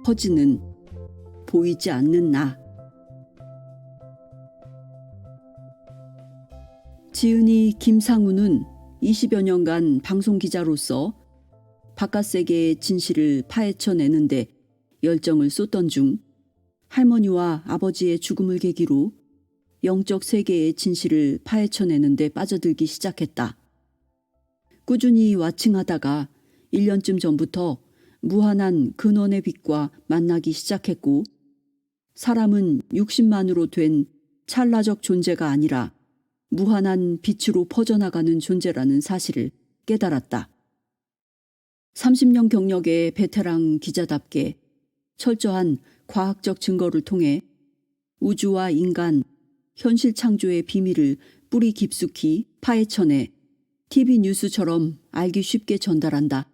퍼지는 보이지 않는 나. 지은이 김상우는 20여 년간 방송기자로서 바깥 세계의 진실을 파헤쳐내는데 열정을 쏟던 중 할머니와 아버지의 죽음을 계기로 영적 세계의 진실을 파헤쳐내는데 빠져들기 시작했다. 꾸준히 와칭하다가 1년쯤 전부터 무한한 근원의 빛과 만나기 시작했고, 사람은 60만으로 된 찰나적 존재가 아니라 무한한 빛으로 퍼져나가는 존재라는 사실을 깨달았다. 30년 경력의 베테랑 기자답게 철저한 과학적 증거를 통해 우주와 인간, 현실 창조의 비밀을 뿌리 깊숙이 파헤쳐내 TV 뉴스처럼 알기 쉽게 전달한다.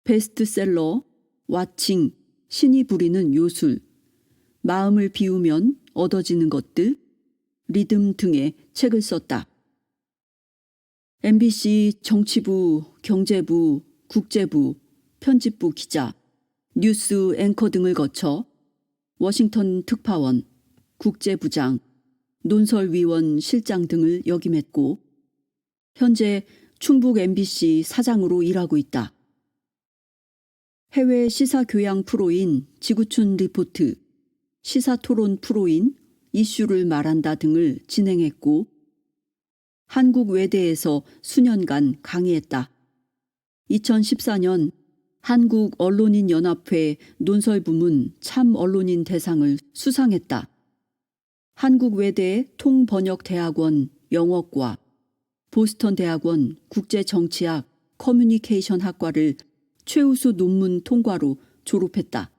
베스트셀러, 와칭, 신이 부리는 요술, 마음을 비우면 얻어지는 것들, 리듬 등의 책을 썼다. MBC 정치부, 경제부, 국제부, 편집부 기자, 뉴스 앵커 등을 거쳐 워싱턴 특파원, 국제부장, 논설위원 실장 등을 역임했고, 현재 충북 MBC 사장으로 일하고 있다. 해외 시사교양 프로인 지구촌 리포트, 시사토론 프로인 이슈를 말한다 등을 진행했고, 한국 외대에서 수년간 강의했다. 2014년 한국 언론인 연합회 논설부문 참 언론인 대상을 수상했다. 한국 외대 통번역대학원 영어과, 보스턴 대학원 국제정치학 커뮤니케이션 학과를 최우수 논문 통과로 졸업했다.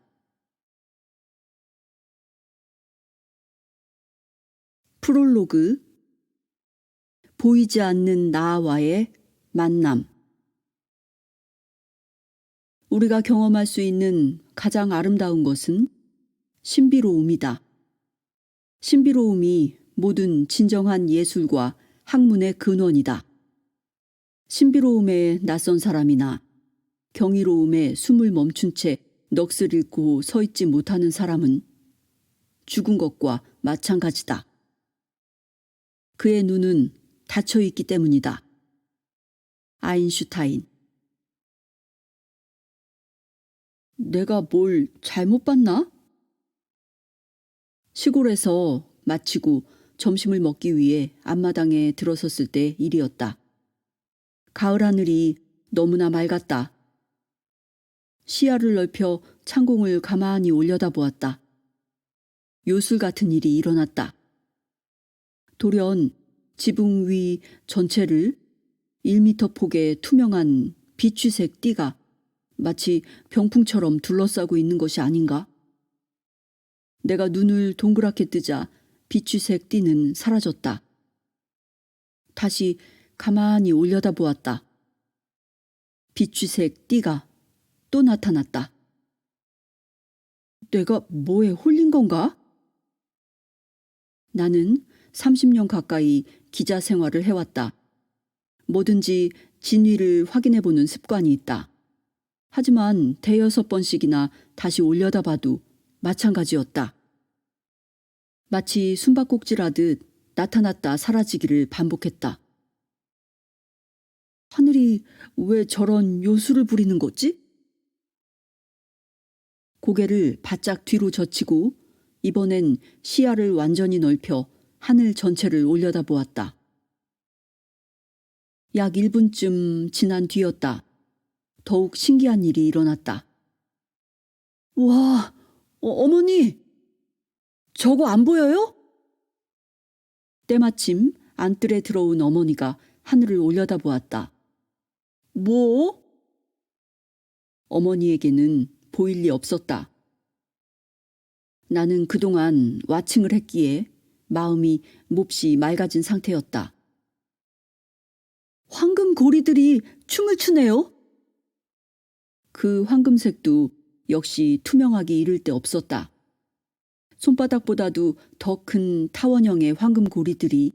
프롤로그. 보이지 않는 나와의 만남. 우리가 경험할 수 있는 가장 아름다운 것은 신비로움이다. 신비로움이 모든 진정한 예술과 학문의 근원이다. 신비로움에 낯선 사람이나 경이로움에 숨을 멈춘 채 넋을 잃고 서 있지 못하는 사람은 죽은 것과 마찬가지다. 그의 눈은 닫혀 있기 때문이다. 아인슈타인. 내가 뭘 잘못 봤나? 시골에서 마치고 점심을 먹기 위해 앞마당에 들어섰을 때 일이었다. 가을 하늘이 너무나 맑았다. 시야를 넓혀 창공을 가만히 올려다보았다. 요술 같은 일이 일어났다. 돌연 지붕 위 전체를 1미터 폭의 투명한 비취색 띠가 마치 병풍처럼 둘러싸고 있는 것이 아닌가? 내가 눈을 동그랗게 뜨자 비취색 띠는 사라졌다. 다시 가만히 올려다보았다. 비취색 띠가 또 나타났다. 내가 뭐에 홀린 건가? 나는 30년 가까이 기자 생활을 해왔다. 뭐든지 진위를 확인해보는 습관이 있다. 하지만 대여섯 번씩이나 다시 올려다봐도 마찬가지였다. 마치 숨바꼭질하듯 나타났다 사라지기를 반복했다. 하늘이 왜 저런 요술을 부리는 거지? 고개를 바짝 뒤로 젖히고 이번엔 시야를 완전히 넓혀 하늘 전체를 올려다보았다. 약 1분쯤 지난 뒤였다. 더욱 신기한 일이 일어났다. 와, 어머니! 저거 안 보여요? 때마침 안뜰에 들어온 어머니가 하늘을 올려다보았다. 뭐? 어머니에게는 보일 리 없었다. 나는 그동안 와칭을 했기에 마음이 몹시 맑아진 상태였다. 황금 고리들이 춤을 추네요. 그 황금색도 역시 투명하기 이를 데 없었다. 손바닥보다도 더 큰 타원형의 황금 고리들이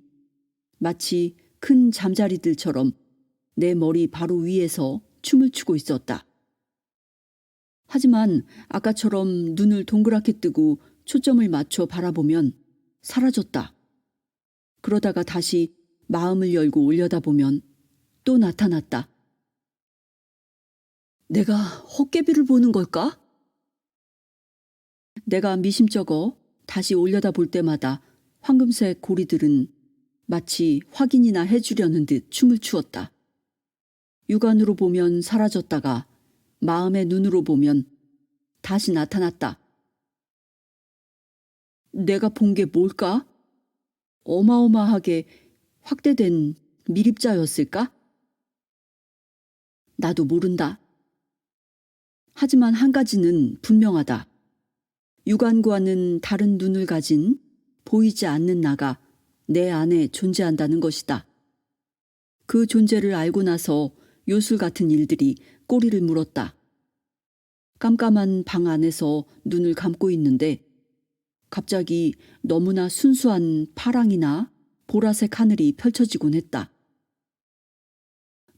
마치 큰 잠자리들처럼 내 머리 바로 위에서 춤을 추고 있었다. 하지만 아까처럼 눈을 동그랗게 뜨고 초점을 맞춰 바라보면 사라졌다. 그러다가 다시 마음을 열고 올려다보면 또 나타났다. 내가 헛개비를 보는 걸까? 내가 미심쩍어 다시 올려다볼 때마다 황금색 고리들은 마치 확인이나 해주려는 듯 춤을 추었다. 육안으로 보면 사라졌다가 마음의 눈으로 보면 다시 나타났다. 내가 본 게 뭘까? 어마어마하게 확대된 미립자였을까? 나도 모른다. 하지만 한 가지는 분명하다. 육안과는 다른 눈을 가진 보이지 않는 나가 내 안에 존재한다는 것이다. 그 존재를 알고 나서 요술 같은 일들이 꼬리를 물었다. 깜깜한 방 안에서 눈을 감고 있는데 갑자기 너무나 순수한 파랑이나 보라색 하늘이 펼쳐지곤 했다.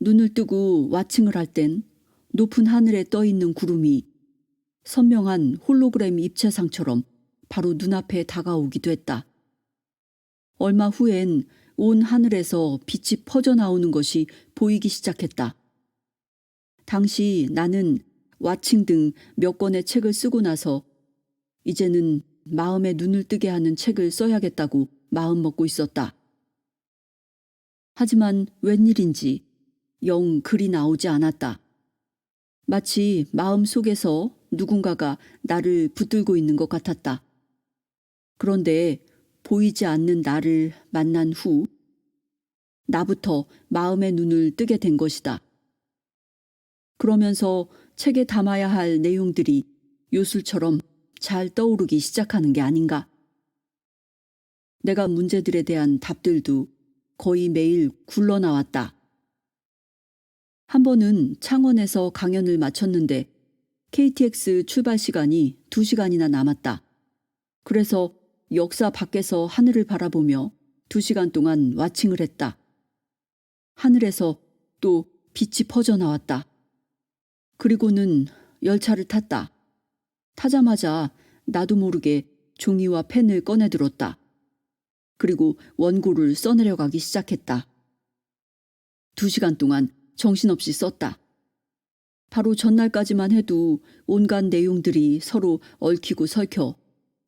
눈을 뜨고 와칭을 할 땐 높은 하늘에 떠 있는 구름이 선명한 홀로그램 입체상처럼 바로 눈앞에 다가오기도 했다. 얼마 후엔 온 하늘에서 빛이 퍼져나오는 것이 보이기 시작했다. 당시 나는 와칭 등 몇 권의 책을 쓰고 나서 이제는 마음에 눈을 뜨게 하는 책을 써야겠다고 마음먹고 있었다. 하지만 웬일인지 영 글이 나오지 않았다. 마치 마음 속에서 누군가가 나를 붙들고 있는 것 같았다. 그런데 보이지 않는 나를 만난 후 나부터 마음의 눈을 뜨게 된 것이다. 그러면서 책에 담아야 할 내용들이 요술처럼 잘 떠오르기 시작하는 게 아닌가. 내가 문제들에 대한 답들도 거의 매일 굴러나왔다. 한 번은 창원에서 강연을 마쳤는데 KTX 출발 시간이 2시간이나 남았다. 그래서 역사 밖에서 하늘을 바라보며 2시간 동안 와칭을 했다. 하늘에서 또 빛이 퍼져나왔다. 그리고는 열차를 탔다. 타자마자 나도 모르게 종이와 펜을 꺼내들었다. 그리고 원고를 써내려가기 시작했다. 2시간 동안 정신없이 썼다. 바로 전날까지만 해도 온갖 내용들이 서로 얽히고 설켜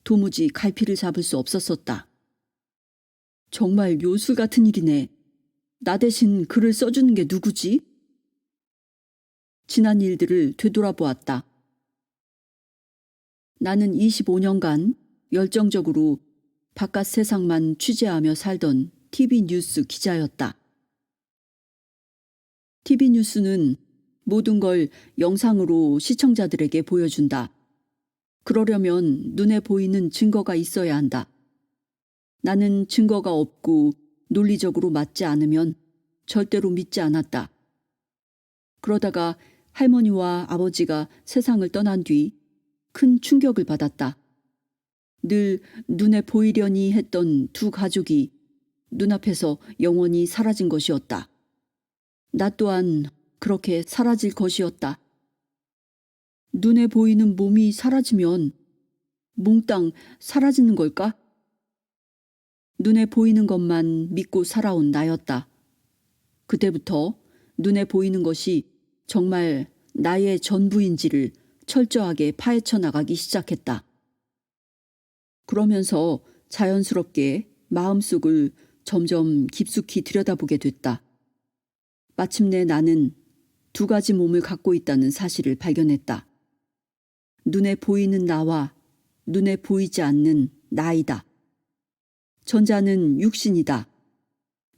도무지 갈피를 잡을 수 없었었다. 정말 요술 같은 일이네. 나 대신 글을 써주는 게 누구지? 지난 일들을 되돌아보았다. 나는 25년간 열정적으로 바깥 세상만 취재하며 살던 TV 뉴스 기자였다. TV 뉴스는 모든 걸 영상으로 시청자들에게 보여준다. 그러려면 눈에 보이는 증거가 있어야 한다. 나는 증거가 없고 논리적으로 맞지 않으면 절대로 믿지 않았다. 그러다가 할머니와 아버지가 세상을 떠난 뒤 큰 충격을 받았다. 늘 눈에 보이려니 했던 두 가족이 눈앞에서 영원히 사라진 것이었다. 나 또한 그렇게 사라질 것이었다. 눈에 보이는 몸이 사라지면 몽땅 사라지는 걸까? 눈에 보이는 것만 믿고 살아온 나였다. 그때부터 눈에 보이는 것이 정말 나의 전부인지를 철저하게 파헤쳐 나가기 시작했다. 그러면서 자연스럽게 마음속을 점점 깊숙이 들여다보게 됐다. 마침내 나는 두 가지 몸을 갖고 있다는 사실을 발견했다. 눈에 보이는 나와 눈에 보이지 않는 나이다. 전자는 육신이다.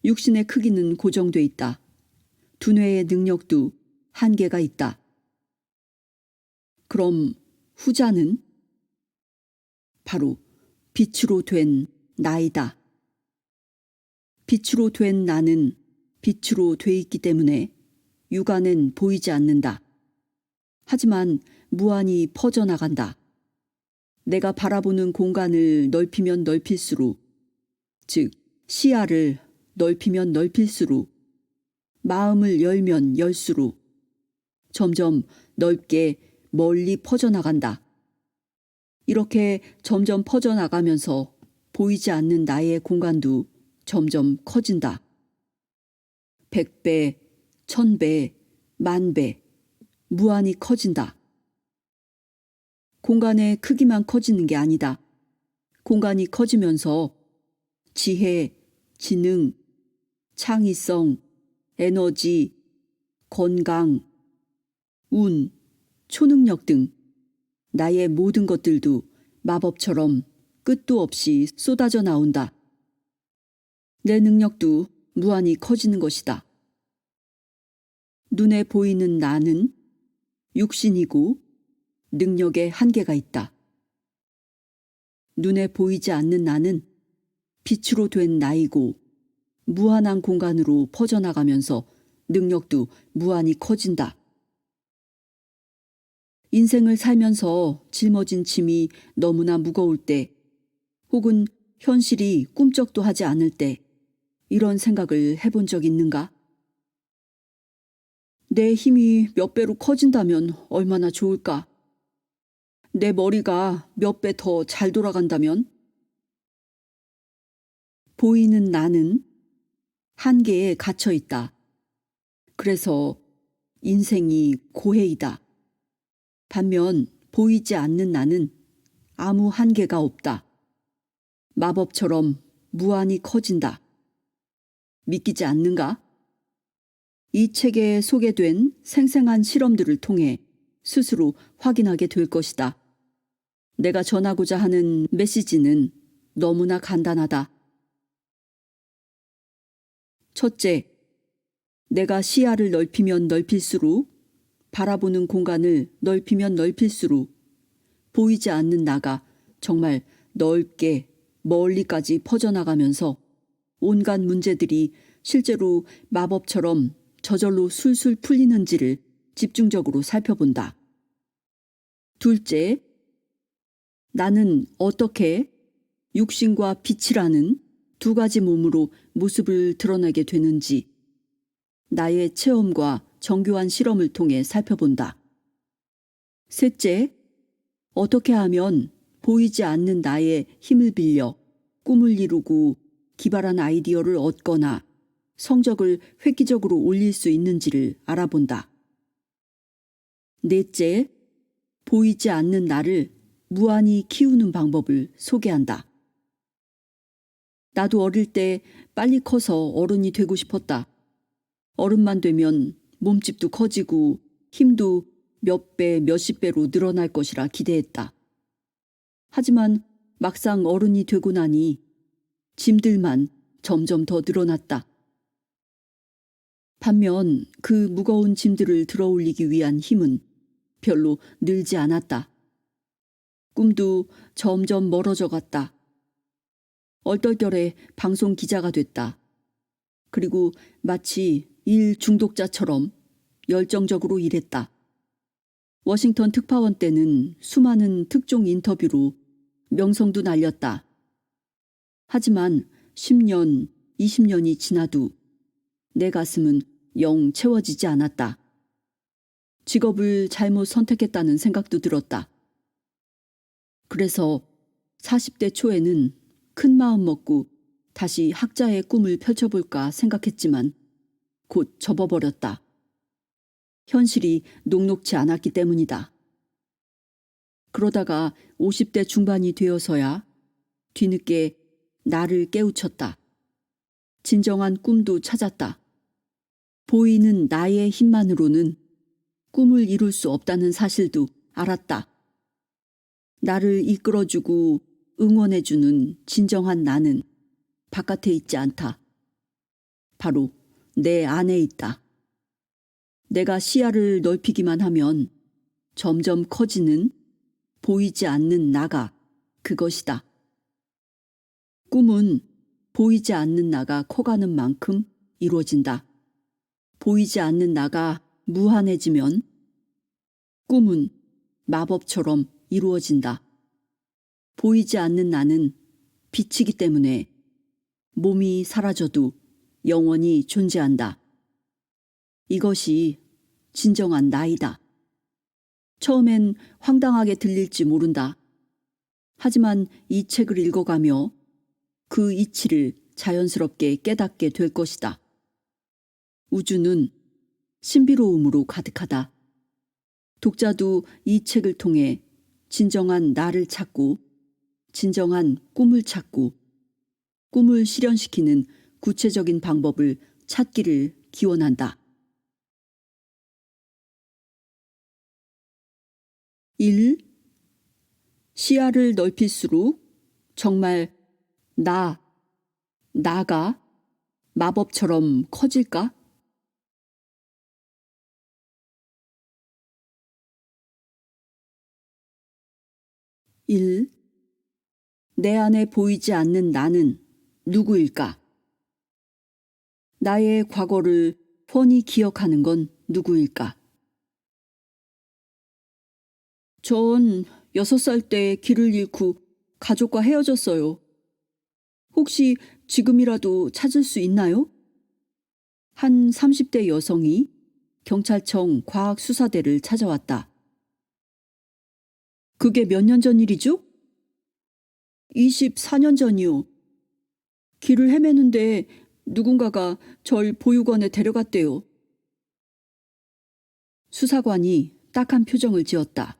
육신의 크기는 고정돼 있다. 두뇌의 능력도 한계가 있다. 그럼 후자는 바로 빛으로 된 나이다. 빛으로 된 나는 빛으로 돼 있기 때문에 육안은 보이지 않는다. 하지만 무한히 퍼져나간다. 내가 바라보는 공간을 넓히면 넓힐수록, 즉 시야를 넓히면 넓힐수록, 마음을 열면 열수록 점점 넓게 멀리 퍼져나간다. 이렇게 점점 퍼져나가면서 보이지 않는 나의 공간도 점점 커진다. 100배, 1000배, 10,000배, 무한히 커진다. 공간의 크기만 커지는 게 아니다. 공간이 커지면서 지혜, 지능, 창의성, 에너지, 건강, 운, 초능력 등 나의 모든 것들도 마법처럼 끝도 없이 쏟아져 나온다. 내 능력도 무한히 커지는 것이다. 눈에 보이는 나는 육신이고 능력에 한계가 있다. 눈에 보이지 않는 나는 빛으로 된 나이고 무한한 공간으로 퍼져나가면서 능력도 무한히 커진다. 인생을 살면서 짊어진 짐이 너무나 무거울 때, 혹은 현실이 꿈쩍도 하지 않을 때 이런 생각을 해본 적 있는가? 내 힘이 몇 배로 커진다면 얼마나 좋을까? 내 머리가 몇 배 더 잘 돌아간다면? 보이는 나는 한계에 갇혀 있다. 그래서 인생이 고해이다. 반면 보이지 않는 나는 아무 한계가 없다. 마법처럼 무한히 커진다. 믿기지 않는가? 이 책에 소개된 생생한 실험들을 통해 스스로 확인하게 될 것이다. 내가 전하고자 하는 메시지는 너무나 간단하다. 첫째, 내가 시야를 넓히면 넓힐수록, 바라보는 공간을 넓히면 넓힐수록 보이지 않는 나가 정말 넓게 멀리까지 퍼져나가면서 온갖 문제들이 실제로 마법처럼 저절로 술술 풀리는지를 집중적으로 살펴본다. 둘째, 나는 어떻게 육신과 빛이라는 두 가지 몸으로 모습을 드러내게 되는지 나의 체험과 정교한 실험을 통해 살펴본다. 셋째, 어떻게 하면 보이지 않는 나의 힘을 빌려 꿈을 이루고 기발한 아이디어를 얻거나 성적을 획기적으로 올릴 수 있는지를 알아본다. 넷째, 보이지 않는 나를 무한히 키우는 방법을 소개한다. 나도 어릴 때 빨리 커서 어른이 되고 싶었다. 어른만 되면 몸집도 커지고 힘도 몇 배, 몇십 배로 늘어날 것이라 기대했다. 하지만 막상 어른이 되고 나니 짐들만 점점 더 늘어났다. 반면 그 무거운 짐들을 들어 올리기 위한 힘은 별로 늘지 않았다. 꿈도 점점 멀어져 갔다. 얼떨결에 방송 기자가 됐다. 그리고 마치 일 중독자처럼 열정적으로 일했다. 워싱턴 특파원 때는 수많은 특종 인터뷰로 명성도 날렸다. 하지만 10년, 20년이 지나도 내 가슴은 영 채워지지 않았다. 직업을 잘못 선택했다는 생각도 들었다. 그래서 40대 초에는 큰 마음 먹고 다시 학자의 꿈을 펼쳐볼까 생각했지만 곧 접어버렸다. 현실이 녹록치 않았기 때문이다. 그러다가 50대 중반이 되어서야 뒤늦게 나를 깨우쳤다. 진정한 꿈도 찾았다. 보이는 나의 힘만으로는 꿈을 이룰 수 없다는 사실도 알았다. 나를 이끌어주고 응원해주는 진정한 나는 바깥에 있지 않다. 바로 내 안에 있다. 내가 시야를 넓히기만 하면 점점 커지는 보이지 않는 나가 그것이다. 꿈은 보이지 않는 나가 커가는 만큼 이루어진다. 보이지 않는 나가 무한해지면 꿈은 마법처럼 이루어진다. 보이지 않는 나는 빛이기 때문에 몸이 사라져도 영원히 존재한다. 이것이 진정한 나이다. 처음엔 황당하게 들릴지 모른다. 하지만 이 책을 읽어가며 그 이치를 자연스럽게 깨닫게 될 것이다. 우주는 신비로움으로 가득하다. 독자도 이 책을 통해 진정한 나를 찾고 진정한 꿈을 찾고 꿈을 실현시키는 구체적인 방법을 찾기를 기원한다. 1. 시야를 넓힐수록 정말 나가 마법처럼 커질까? 1. 내 안에 보이지 않는 나는 누구일까? 나의 과거를 훤히 기억하는 건 누구일까? 전 6살 때 길을 잃고 가족과 헤어졌어요. 혹시 지금이라도 찾을 수 있나요? 한 30대 여성이 경찰청 과학수사대를 찾아왔다. 그게 몇 년 전 일이죠? 24년 전이요. 길을 헤매는데 누군가가 절 보육원에 데려갔대요. 수사관이 딱한 표정을 지었다.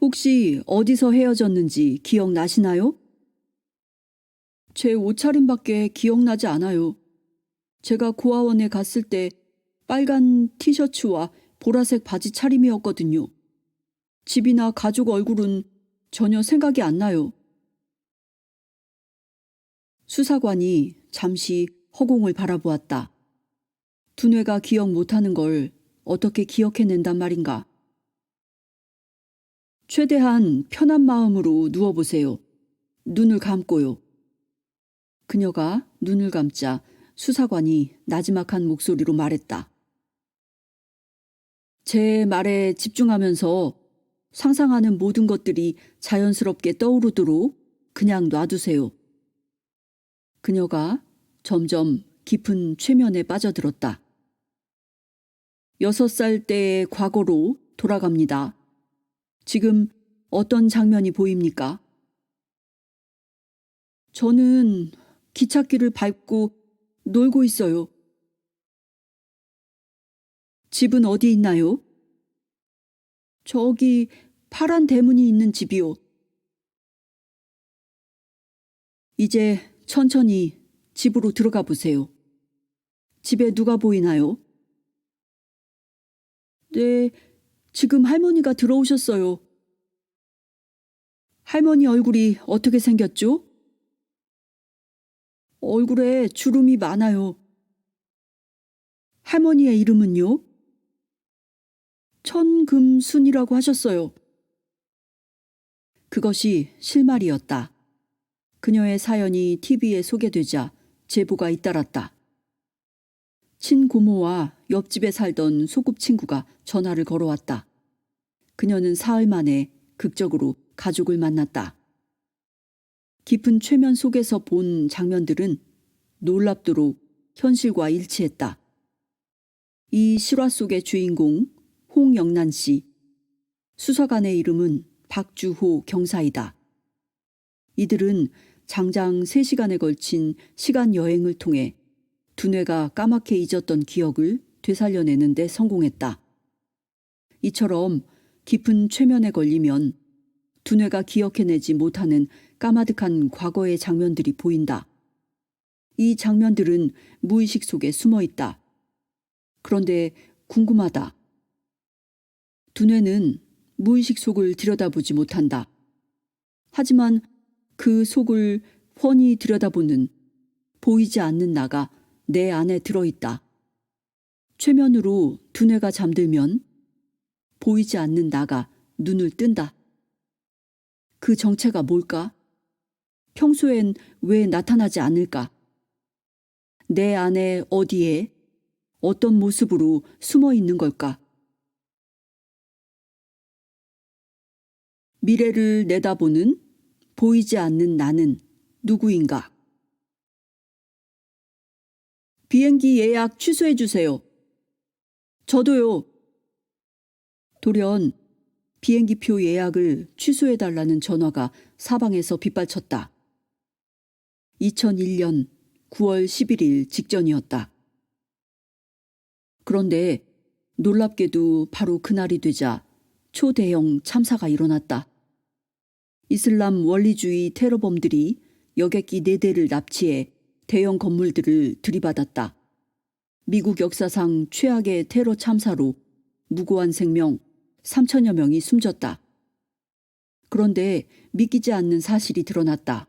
혹시 어디서 헤어졌는지 기억나시나요? 제 옷차림밖에 기억나지 않아요. 제가 고아원에 갔을 때 빨간 티셔츠와 보라색 바지 차림이었거든요. 집이나 가족 얼굴은 전혀 생각이 안 나요. 수사관이 잠시 허공을 바라보았다. 두뇌가 기억 못하는 걸 어떻게 기억해낸단 말인가? 최대한 편한 마음으로 누워보세요. 눈을 감고요. 그녀가 눈을 감자 수사관이 나지막한 목소리로 말했다. 제 말에 집중하면서 상상하는 모든 것들이 자연스럽게 떠오르도록 그냥 놔두세요. 그녀가 점점 깊은 최면에 빠져들었다. 6살 때의 과거로 돌아갑니다. 지금 어떤 장면이 보입니까? 저는 기찻길을 밟고 놀고 있어요. 집은 어디 있나요? 저기 파란 대문이 있는 집이요. 이제 천천히 집으로 들어가 보세요. 집에 누가 보이나요? 네, 지금 할머니가 들어오셨어요. 할머니 얼굴이 어떻게 생겼죠? 얼굴에 주름이 많아요. 할머니의 이름은요? 천금순이라고 하셨어요. 그것이 실말이었다. 그녀의 사연이 TV에 소개되자 제보가 잇따랐다. 친고모와 옆집에 살던 소꿉친구가 전화를 걸어왔다. 그녀는 사흘 만에 극적으로 가족을 만났다. 깊은 최면 속에서 본 장면들은 놀랍도록 현실과 일치했다. 이 실화 속의 주인공 홍영란 씨. 수사관의 이름은 박주호 경사이다. 이들은 장장 3시간에 걸친 시간 여행을 통해 두뇌가 까맣게 잊었던 기억을 되살려내는 데 성공했다. 이처럼 깊은 최면에 걸리면 두뇌가 기억해내지 못하는 까마득한 과거의 장면들이 보인다. 이 장면들은 무의식 속에 숨어 있다. 그런데 궁금하다. 두뇌는 무의식 속을 들여다보지 못한다. 하지만 그 속을 훤히 들여다보는 보이지 않는 나가 내 안에 들어있다. 최면으로 두뇌가 잠들면 보이지 않는 나가 눈을 뜬다. 그 정체가 뭘까? 평소엔 왜 나타나지 않을까? 내 안에 어디에 어떤 모습으로 숨어 있는 걸까? 미래를 내다보는 보이지 않는 나는 누구인가? 비행기 예약 취소해 주세요. 저도요. 돌연 비행기표 예약을 취소해달라는 전화가 사방에서 빗발쳤다. 2001년 9월 11일 직전이었다. 그런데 놀랍게도 바로 그날이 되자 초대형 참사가 일어났다. 이슬람 원리주의 테러범들이 여객기 4대를 납치해 대형 건물들을 들이받았다. 미국 역사상 최악의 테러 참사로 무고한 생명 3천여 명이 숨졌다. 그런데 믿기지 않는 사실이 드러났다.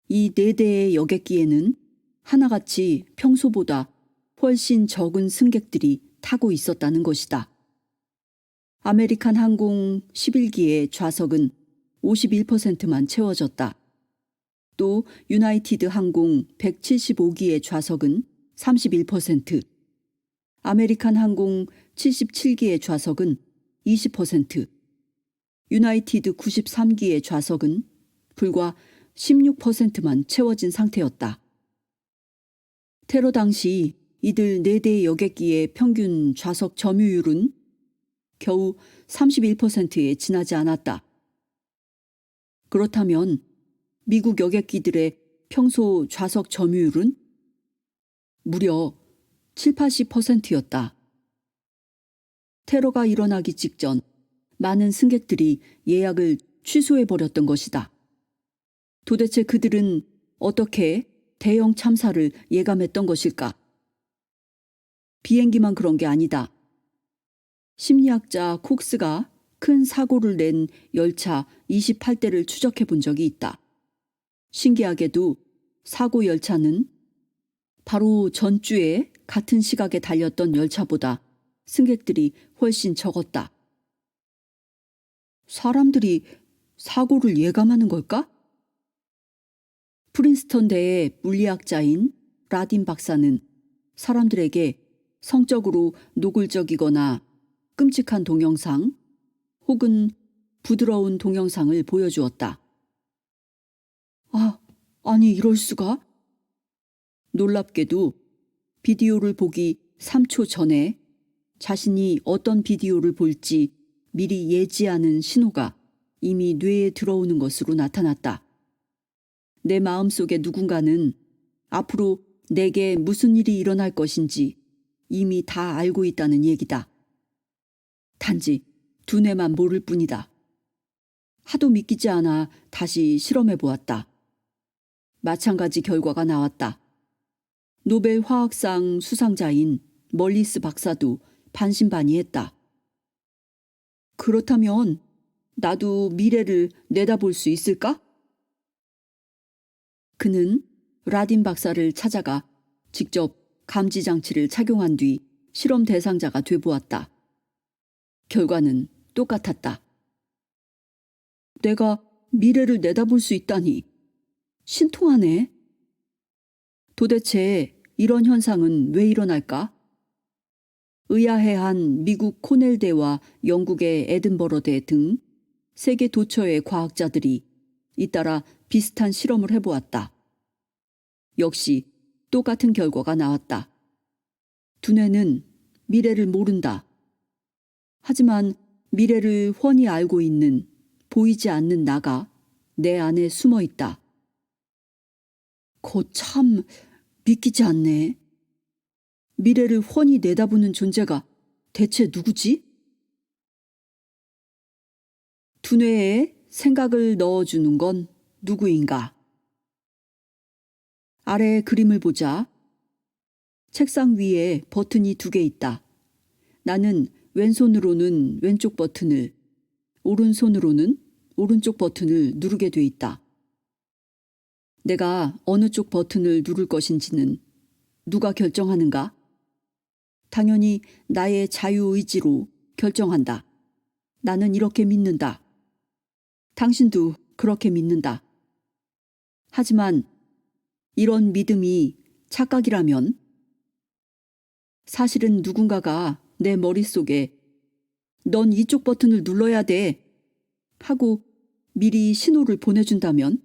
이 4대의 여객기에는 하나같이 평소보다 훨씬 적은 승객들이 타고 있었다는 것이다. 아메리칸 항공 11기의 좌석은 51%만 채워졌다. 또 유나이티드 항공 175기의 좌석은 31%, 아메리칸 항공 77기의 좌석은 20%, 유나이티드 93기의 좌석은 불과 16%만 채워진 상태였다. 테러 당시 이들 4대 여객기의 평균 좌석 점유율은 겨우 31%에 지나지 않았다. 그렇다면 미국 여객기들의 평소 좌석 점유율은 무려 70~80%였다. 테러가 일어나기 직전 많은 승객들이 예약을 취소해버렸던 것이다. 도대체 그들은 어떻게 대형 참사를 예감했던 것일까? 비행기만 그런 게 아니다. 심리학자 콕스가 큰 사고를 낸 열차 28대를 추적해 본 적이 있다. 신기하게도 사고 열차는 바로 전주에 같은 시각에 달렸던 열차보다 승객들이 훨씬 적었다. 사람들이 사고를 예감하는 걸까? 프린스턴대의 물리학자인 라딘 박사는 사람들에게 성적으로 노골적이거나 끔찍한 동영상 혹은 부드러운 동영상을 보여주었다. 아니 이럴 수가? 놀랍게도 비디오를 보기 3초 전에 자신이 어떤 비디오를 볼지 미리 예지하는 신호가 이미 뇌에 들어오는 것으로 나타났다. 내 마음속에 누군가는 앞으로 내게 무슨 일이 일어날 것인지 이미 다 알고 있다는 얘기다. 단지 두뇌만 모를 뿐이다. 하도 믿기지 않아 다시 실험해 보았다. 마찬가지 결과가 나왔다. 노벨 화학상 수상자인 멀리스 박사도 반신반의했다. 그렇다면 나도 미래를 내다볼 수 있을까? 그는 라딘 박사를 찾아가 직접 감지장치를 착용한 뒤 실험 대상자가 돼보았다. 결과는 똑같았다. 내가 미래를 내다볼 수 있다니 신통하네. 도대체 이런 현상은 왜 일어날까? 의아해한 미국 코넬대와 영국의 에든버러대 등 세계 도처의 과학자들이 잇따라 비슷한 실험을 해보았다. 역시 똑같은 결과가 나왔다. 두뇌는 미래를 모른다. 하지만 미래를 훤히 알고 있는 보이지 않는 나가 내 안에 숨어 있다. 거참 믿기지 않네. 미래를 훤히 내다보는 존재가 대체 누구지? 두뇌에 생각을 넣어주는 건 누구인가? 아래 그림을 보자. 책상 위에 버튼이 2개 있다. 나는 왼손으로는 왼쪽 버튼을, 오른손으로는 오른쪽 버튼을 누르게 돼 있다. 내가 어느 쪽 버튼을 누를 것인지는 누가 결정하는가? 당연히 나의 자유의지로 결정한다. 나는 이렇게 믿는다. 당신도 그렇게 믿는다. 하지만 이런 믿음이 착각이라면 사실은 누군가가 내 머릿속에 넌 이쪽 버튼을 눌러야 돼 하고 미리 신호를 보내준다면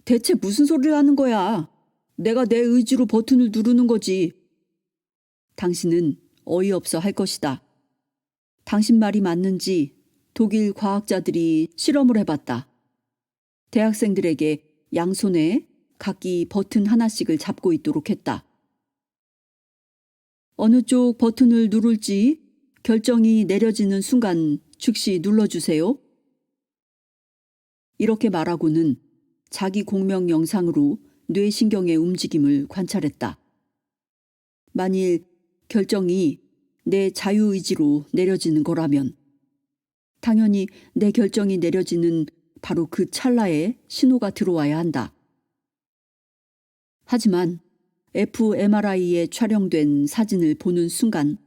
대체 무슨 소리를 하는 거야? 내가 내 의지로 버튼을 누르는 거지. 당신은 어이없어 할 것이다. 당신 말이 맞는지 독일 과학자들이 실험을 해봤다. 대학생들에게 양손에 각기 버튼 하나씩을 잡고 있도록 했다. 어느 쪽 버튼을 누를지 결정이 내려지는 순간 즉시 눌러주세요. 이렇게 말하고는 자기 공명 영상으로 뇌신경의 움직임을 관찰했다. 만일 결정이 내 자유의지로 내려지는 거라면 당연히 내 결정이 내려지는 바로 그 찰나에 신호가 들어와야 한다. 하지만 fMRI에 촬영된 사진을 보는 순간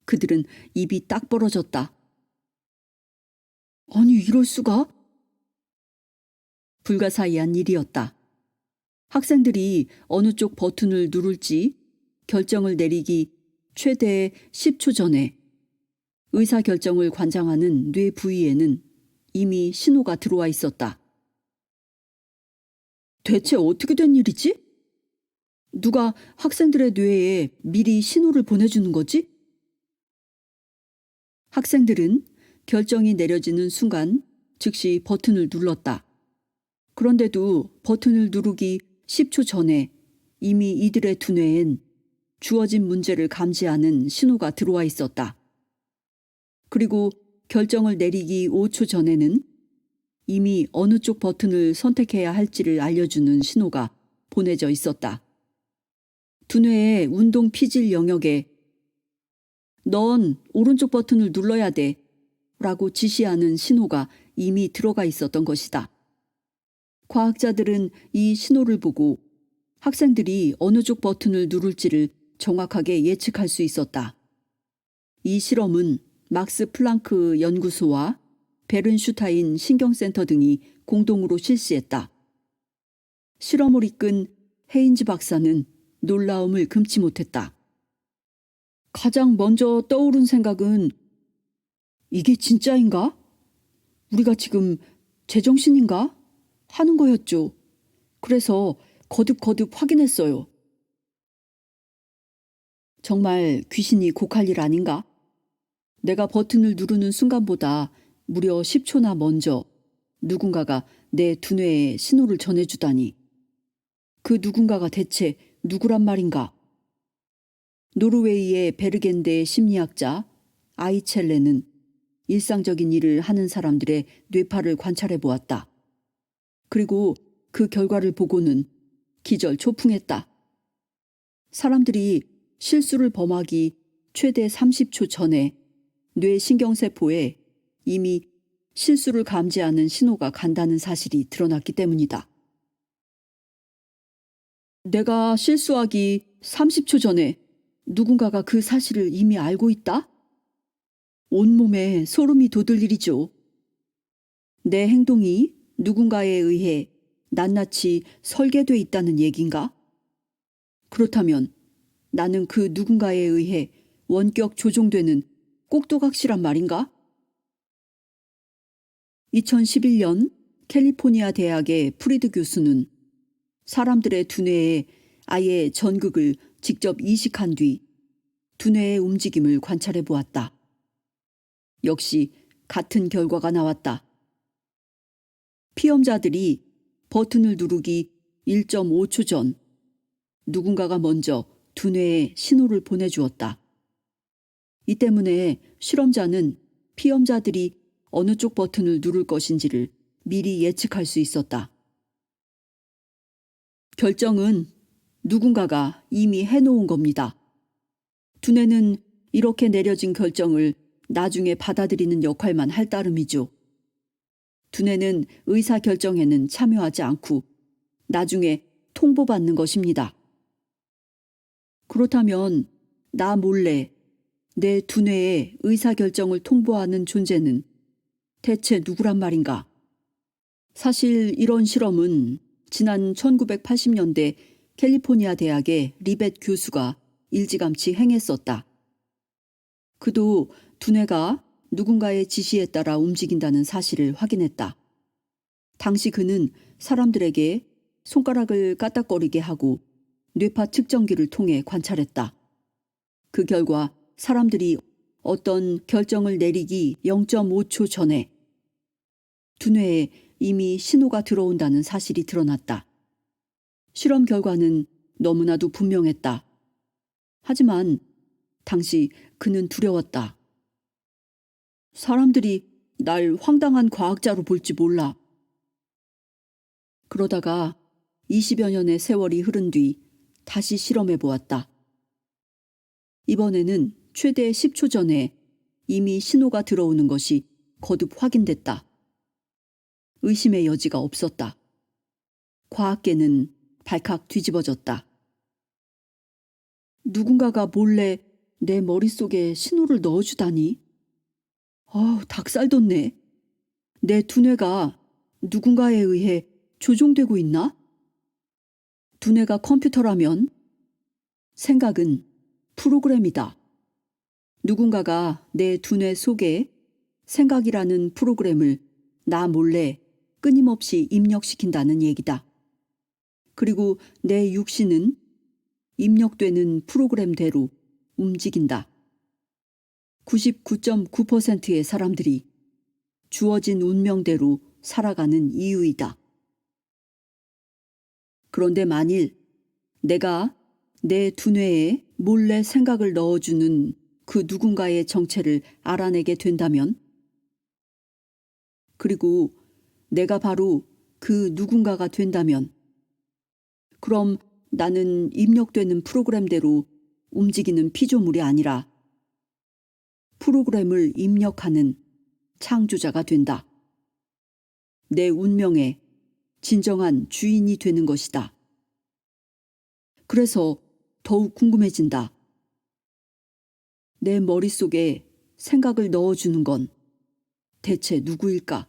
그들은 입이 딱 벌어졌다. 아니, 이럴 수가? 불가사의한 일이었다. 학생들이 어느 쪽 버튼을 누를지 결정을 내리기 최대 10초 전에 의사결정을 관장하는 뇌 부위에는 이미 신호가 들어와 있었다. 대체 어떻게 된 일이지? 누가 학생들의 뇌에 미리 신호를 보내주는 거지? 학생들은 결정이 내려지는 순간 즉시 버튼을 눌렀다. 그런데도 버튼을 누르기 10초 전에 이미 이들의 두뇌엔 주어진 문제를 감지하는 신호가 들어와 있었다. 그리고 결정을 내리기 5초 전에는 이미 어느 쪽 버튼을 선택해야 할지를 알려주는 신호가 보내져 있었다. 두뇌의 운동 피질 영역에 넌 오른쪽 버튼을 눌러야 돼 라고 지시하는 신호가 이미 들어가 있었던 것이다. 과학자들은 이 신호를 보고 학생들이 어느 쪽 버튼을 누를지를 정확하게 예측할 수 있었다. 이 실험은 막스 플랑크 연구소와 베른슈타인 신경센터 등이 공동으로 실시했다. 실험을 이끈 헤인즈 박사는 놀라움을 금치 못했다. 가장 먼저 떠오른 생각은 이게 진짜인가? 우리가 지금 제정신인가? 하는 거였죠. 그래서 거듭거듭 확인했어요. 정말 귀신이 곡할 일 아닌가? 내가 버튼을 누르는 순간보다 무려 10초나 먼저 누군가가 내 두뇌에 신호를 전해주다니. 그 누군가가 대체 누구란 말인가? 노르웨이의 베르겐대 심리학자 아이첼레는 일상적인 일을 하는 사람들의 뇌파를 관찰해 보았다. 그리고 그 결과를 보고는 기절초풍했다. 사람들이 실수를 범하기 최대 30초 전에 뇌신경세포에 이미 실수를 감지하는 신호가 간다는 사실이 드러났기 때문이다. 내가 실수하기 30초 전에 누군가가 그 사실을 이미 알고 있다? 온몸에 소름이 돋을 일이죠. 내 행동이 누군가에 의해 낱낱이 설계돼 있다는 얘긴가? 그렇다면 나는 그 누군가에 의해 원격 조종되는 꼭두각시란 말인가? 2011년 캘리포니아 대학의 프리드 교수는 사람들의 두뇌에 아예 전극을 직접 이식한 뒤 두뇌의 움직임을 관찰해 보았다. 역시 같은 결과가 나왔다. 피험자들이 버튼을 누르기 1.5초 전 누군가가 먼저 두뇌에 신호를 보내주었다. 이 때문에 실험자는 피험자들이 어느 쪽 버튼을 누를 것인지를 미리 예측할 수 있었다. 결정은 누군가가 이미 해놓은 겁니다. 두뇌는 이렇게 내려진 결정을 나중에 받아들이는 역할만 할 따름이죠. 두뇌는 의사결정에는 참여하지 않고 나중에 통보받는 것입니다. 그렇다면 나 몰래 내 두뇌에 의사결정을 통보하는 존재는 대체 누구란 말인가? 사실 이런 실험은 지난 1980년대 캘리포니아 대학의 리벳 교수가 일찌감치 행했었다. 그도 두뇌가 누군가의 지시에 따라 움직인다는 사실을 확인했다. 당시 그는 사람들에게 손가락을 까딱거리게 하고 뇌파 측정기를 통해 관찰했다. 그 결과 사람들이 어떤 결정을 내리기 0.5초 전에 두뇌에 이미 신호가 들어온다는 사실이 드러났다. 실험 결과는 너무나도 분명했다. 하지만 당시 그는 두려웠다. 사람들이 날 황당한 과학자로 볼지 몰라. 그러다가 20여 년의 세월이 흐른 뒤 다시 실험해 보았다. 이번에는 최대 10초 전에 이미 신호가 들어오는 것이 거듭 확인됐다. 의심의 여지가 없었다. 과학계는 발칵 뒤집어졌다. 누군가가 몰래 내 머릿속에 신호를 넣어주다니? 닭살 돋네. 내 두뇌가 누군가에 의해 조종되고 있나? 두뇌가 컴퓨터라면 생각은 프로그램이다. 누군가가 내 두뇌 속에 생각이라는 프로그램을 나 몰래 끊임없이 입력시킨다는 얘기다. 그리고 내 육신은 입력되는 프로그램대로 움직인다. 99.9%의 사람들이 주어진 운명대로 살아가는 이유이다. 그런데 만일 내가 내 두뇌에 몰래 생각을 넣어주는 그 누군가의 정체를 알아내게 된다면, 그리고 내가 바로 그 누군가가 된다면, 그럼 나는 입력되는 프로그램대로 움직이는 피조물이 아니라 프로그램을 입력하는 창조자가 된다. 내 운명의 진정한 주인이 되는 것이다. 그래서 더욱 궁금해진다. 내 머릿속에 생각을 넣어주는 건 대체 누구일까?